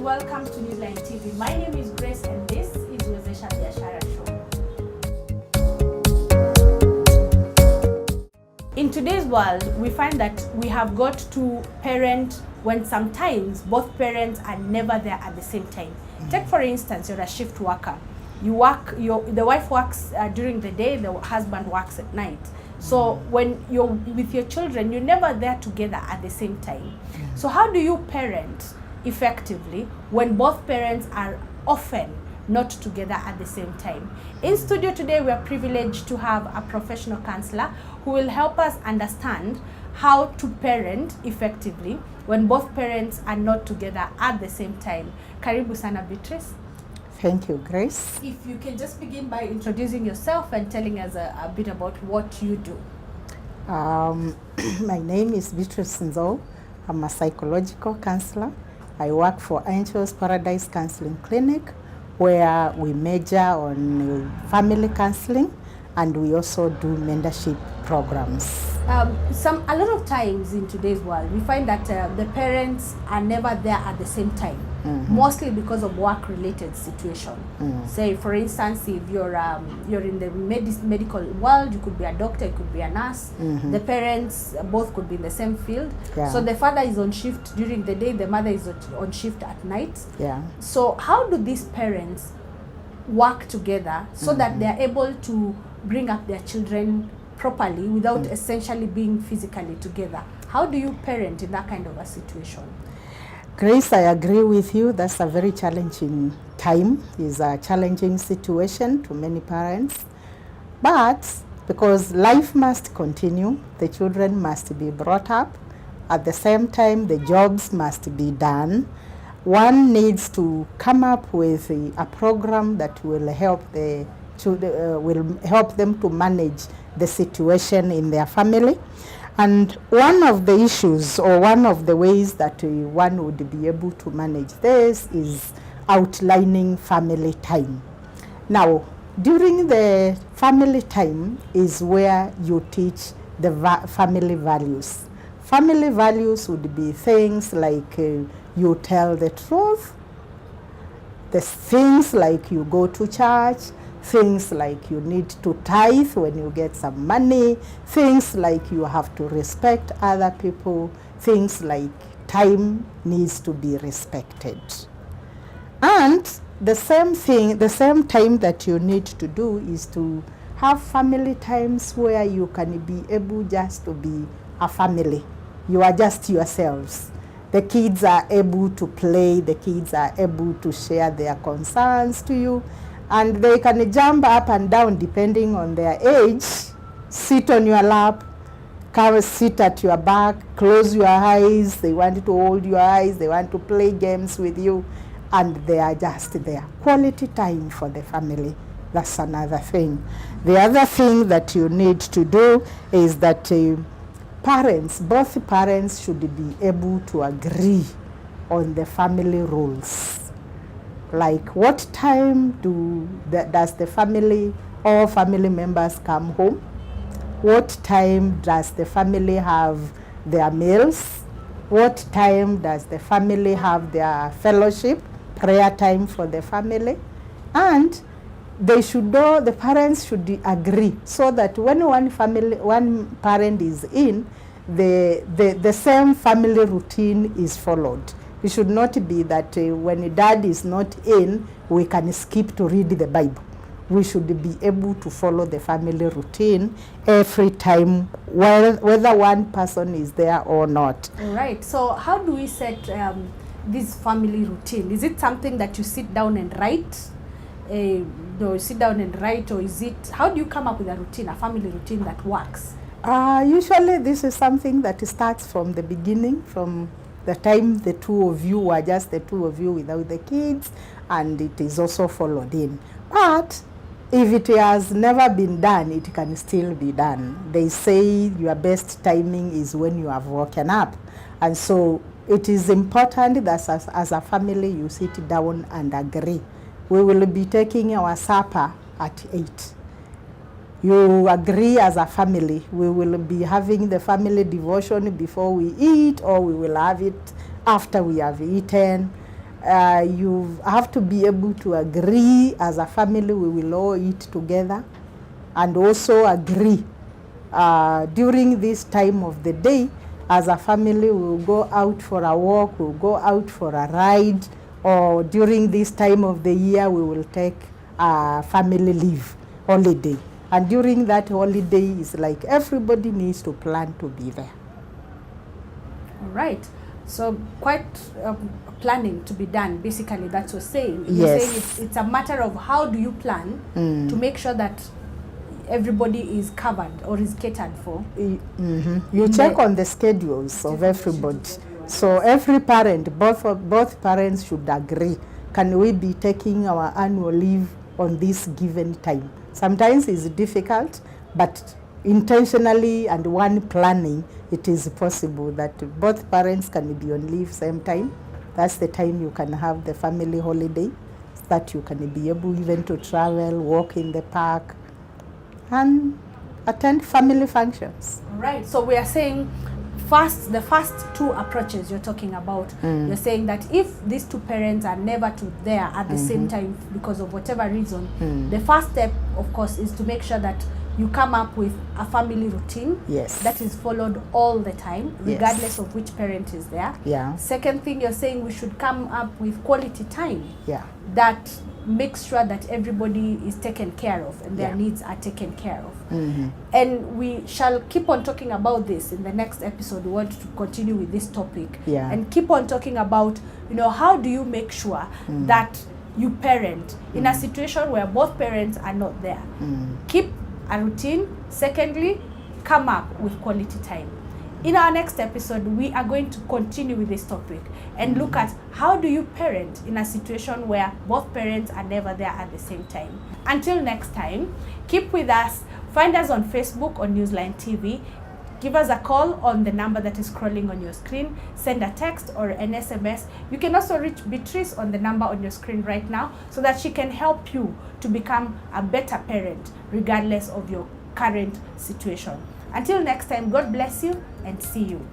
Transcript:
welcome to Newline TV. My name is Grace and this is Wezesha Biashara Show. In today's world, we find that we have got to parent when sometimes both parents are never there at the same time. Take for instance, you're a shift worker. You work, the wife works during the day, the husband works at night. So when you're with your children, you're never there together at the same time. So how do you parent effectively when both parents are often not together at the same time? In studio today, we are privileged to have a professional counselor who will help us understand how to parent effectively when both parents are not together at the same time. Karibu sana, Beatrice. Thank you, Grace. If you can just begin by introducing yourself and telling us a bit about what you do. My name is Beatrice. I'm a psychological counselor. I work for Angels Paradise Counseling Clinic, where we major on family counseling, and we also do mentorship programs. A lot of times in today's world, we find that the parents are never there at the same time, mostly because of work-related situation. Say, for instance, if you're in the medical world, you could be a doctor, you could be a nurse. The parents both could be in the same field. So the father is on shift during the day, the mother is on shift at night. So how do these parents work together so that they are able to bring up their children properly without essentially being physically together? How do you parent in that kind of a situation? Grace, I agree with you. That's a very challenging time. It's a challenging situation to many parents. But because life must continue, the children must be brought up. At the same time, the jobs must be done. One needs to come up with a program that will help the children, will help them to manage the situation in their family. And one of the issues, or one of the ways that one would be able to manage this, is outlining family time. Now, during the family time is where you teach the family values. Family values would be things like you tell the truth, the things like you go to church, things like you need to tithe when you get some money, things like you have to respect other people, things like time needs to be respected. And the same thing, the same time that you need to do is to have family times where you can be able just to be a family. You are just yourselves. The kids are able to play, the kids are able to share their concerns to you, and they can jump up and down depending on their age, sit on your lap, come sit at your back, close your eyes, they want to hold your eyes, they want to play games with you, and they are just there. Quality time for the family, that's another thing. The other thing that you need to do is that parents, both parents should be able to agree on the family rules. Like what time does the family, all family members come home? What time does the family have their meals? What time does the family have their fellowship, prayer time for the family? And they should know, the parents should agree so that when one parent is in, the same family routine is followed. It should not be that when dad is not in, we can skip to read the Bible. We should be able to follow the family routine every time, whether one person is there or not. All right. So how do we set this family routine? Is it something that you sit down and write? Sit down and write, or is it, how do you come up with a routine, a family routine that works? Usually this is something that starts from the beginning, from the time the two of you are just the two of you without the kids, and it is also followed in. But if it has never been done, it can still be done. They say your best timing is when you have woken up. And so it is important that as a family you sit down and agree. We will be taking our supper at 8. You agree as a family, we will be having the family devotion before we eat, or we will have it after we have eaten. You have to be able to agree as a family, we will all eat together, and also agree during this time of the day, as a family, we will go out for a walk, we will go out for a ride, or during this time of the year, we will take a family leave holiday. And during that holiday, it's like everybody needs to plan to be there. All right. So quite planning to be done, basically, that's what you're saying. You're Yes. saying it's a matter of how do you plan to make sure that everybody is covered or is catered for. You check on the schedules of everybody. So every parent, both parents should agree. Can we be taking our annual leave on this given time? Sometimes it's difficult, but intentionally and one planning, it is possible that both parents can be on leave same time. That's the time you can have the family holiday, that you can be able even to travel, walk in the park, and attend family functions. Right. So we are saying the first two approaches you're talking about, you're saying that if these two parents are never there at the same time because of whatever reason, the first step, of course, is to make sure that you come up with a family routine that is followed all the time, regardless of which parent is there. Second thing, you're saying we should come up with quality time that makes sure that everybody is taken care of and their needs are taken care of. And we shall keep on talking about this in the next episode. We want to continue with this topic and keep on talking about, how do you make sure that you parent in a situation where both parents are not there. Keep a routine. Secondly, come up with quality time. In our next episode, we are going to continue with this topic and look at how do you parent in a situation where both parents are never there at the same time. Until next time, keep with us. Find us on Facebook on Newsline TV. Give us a call on the number that is scrolling on your screen. Send a text or an SMS. You can also reach Beatrice on the number on your screen right now so that she can help you to become a better parent regardless of your current situation. Until next time, God bless you and see you.